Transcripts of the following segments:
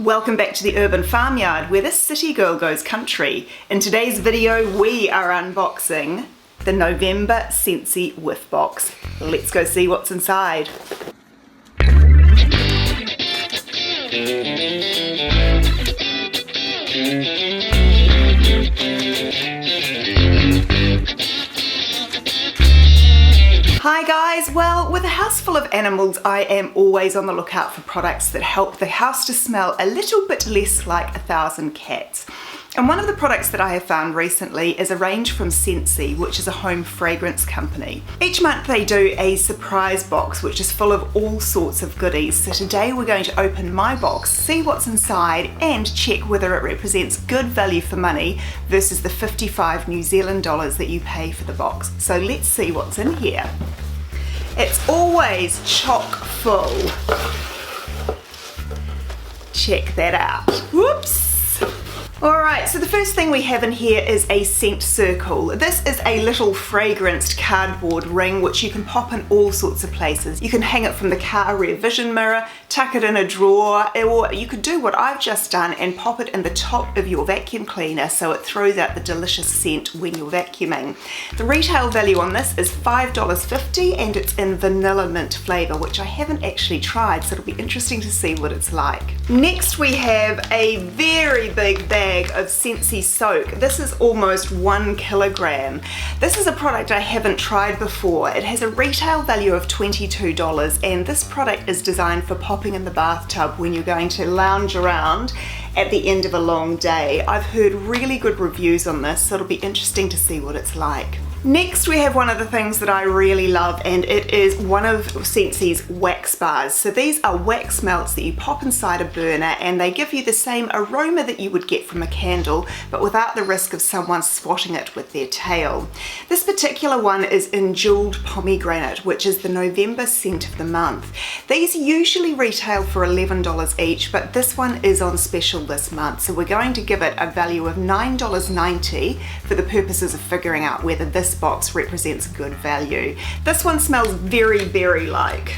Welcome back to the Urban Farmyard, where this city girl goes country. In today's video, we are unboxing the November Scentsy Whiff box. Let's go see what's inside. Hi guys, well, with a house full of animals, I am always on the lookout for products that help the house to smell a little bit less like 1,000 cats. And one of the products that I have found recently is a range from Scentsy, which is a home fragrance company. Each month they do a surprise box which is full of all sorts of goodies. So today we're going to open my box, see what's inside and check whether it represents good value for money versus the 55 New Zealand dollars that you pay for the box. So let's see what's in here. It's always chock full. Check that out. Whoops! Alright, so the first thing we have in here is a scent circle. This is a little fragranced cardboard ring which you can pop in all sorts of places. You can hang it from the car rear vision mirror, tuck it in a drawer, or you could do what I've just done and pop it in the top of your vacuum cleaner so it throws out the delicious scent when you're vacuuming. The retail value on this is $5.50 and it's in vanilla mint flavour, which I haven't actually tried, so it'll be interesting to see what it's like. Next we have a very big bag of Scentsy soak. This is almost 1 kilogram. This is a product I haven't tried before. It has a retail value of $22 and this product is designed for popping in the bathtub when you're going to lounge around at the end of a long day. I've heard really good reviews on this, so it'll be interesting to see what it's like. Next we have one of the things that I really love, and it is one of Scentsy's wax bars. So these are wax melts that you pop inside a burner and they give you the same aroma that you would get from a candle, but without the risk of someone swatting it with their tail. This particular one is in jeweled pomegranate, which is the November scent of the month. These usually retail for $11 each, but this one is on special this month, so we're going to give it a value of $9.90 for the purposes of figuring out whether this box represents good value. This one smells very berry-like.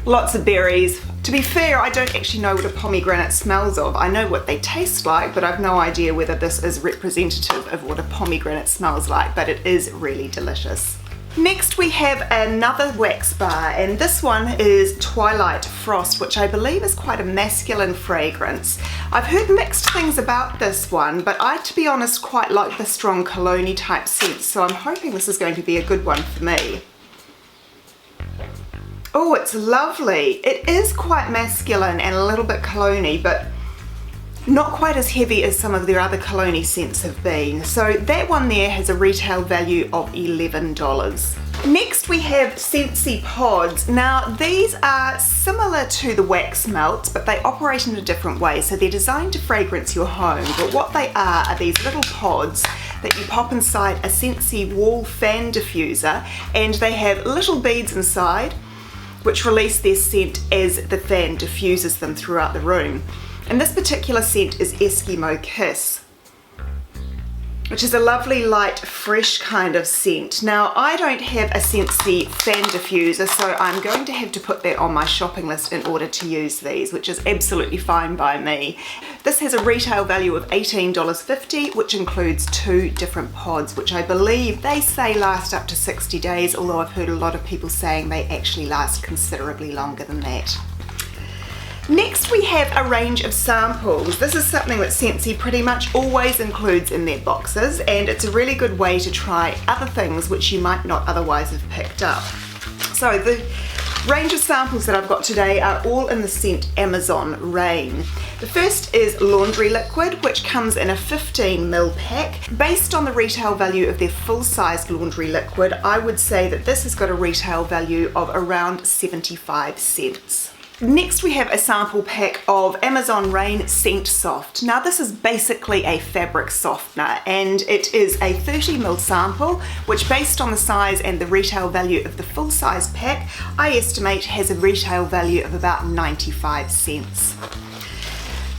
Lots of berries. To be fair, I don't actually know what a pomegranate smells of. I know what they taste like, but I've no idea whether this is representative of what a pomegranate smells like, but it is really delicious. Next we have another wax bar, and this one is Twilight Frost, which I believe is quite a masculine fragrance. I've heard mixed things about this one, but I, to be honest, quite like the strong cologne-y type scents, so I'm hoping this is going to be a good one for me. Oh, it's lovely. It is quite masculine and a little bit cologne-y, but not quite as heavy as some of their other cologne-y scents have been. So that one there has a retail value of $11. Next we have Scentsy pods. Now these are similar to the wax melts, but they operate in a different way. So they're designed to fragrance your home, but what they are these little pods that you pop inside a Scentsy wall fan diffuser, and they have little beads inside which release their scent as the fan diffuses them throughout the room. And this particular scent is Eskimo Kiss, which is a lovely, light, fresh kind of scent. Now, I don't have a Scentsy fan diffuser, so I'm going to have to put that on my shopping list in order to use these, which is absolutely fine by me. This has a retail value of $18.50, which includes 2 different pods, which I believe they say last up to 60 days, although I've heard a lot of people saying they actually last considerably longer than that. Next we have a range of samples. This is something that Scentsy pretty much always includes in their boxes, and it's a really good way to try other things which you might not otherwise have picked up. So the range of samples that I've got today are all in the scent Amazon Rain. The first is laundry liquid, which comes in a 15ml pack. Based on the retail value of their full-sized laundry liquid, I would say that this has got a retail value of around 75 cents. Next we have a sample pack of Amazon Rain Scent Soft. Now this is basically a fabric softener, and it is a 30ml sample, which based on the size and the retail value of the full size pack, I estimate has a retail value of about 95 cents.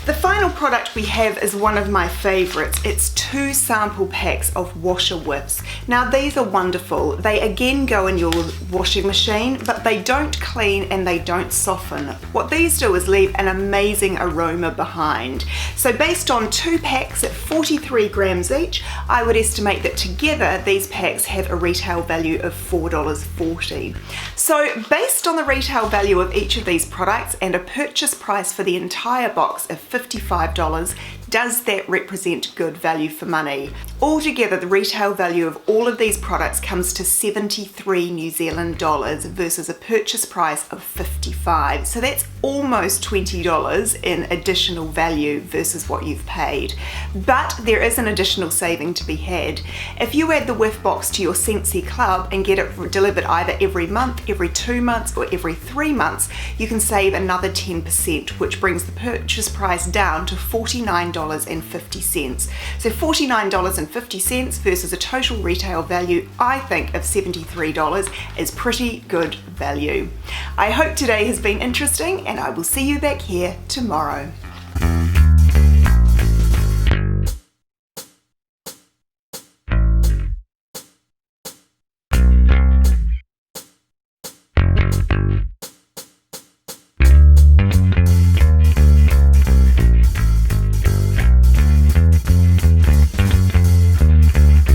The final product we have is one of my favorites. It's 2 sample packs of washer whiffs. Now these are wonderful. They again go in your washing machine, but they don't clean and they don't soften. What these do is leave an amazing aroma behind. So based on 2 packs at 43 grams each, I would estimate that together these packs have a retail value of $4.40. So based on the retail value of each of these products and a purchase price for the entire box of $55, does that represent good value for money? Altogether, the retail value of all of these products comes to 73 New Zealand dollars versus a purchase price of 55. So that's almost $20 in additional value versus what you've paid. But there is an additional saving to be had. If you add the Whiff box to your Scentsy club and get it delivered either every month, every 2 months, or every 3 months, you can save another 10%, which brings the purchase price down to $49.50. So $49.50 versus a total retail value, I think, of $73 is pretty good value. I hope today has been interesting, and I will see you back here tomorrow.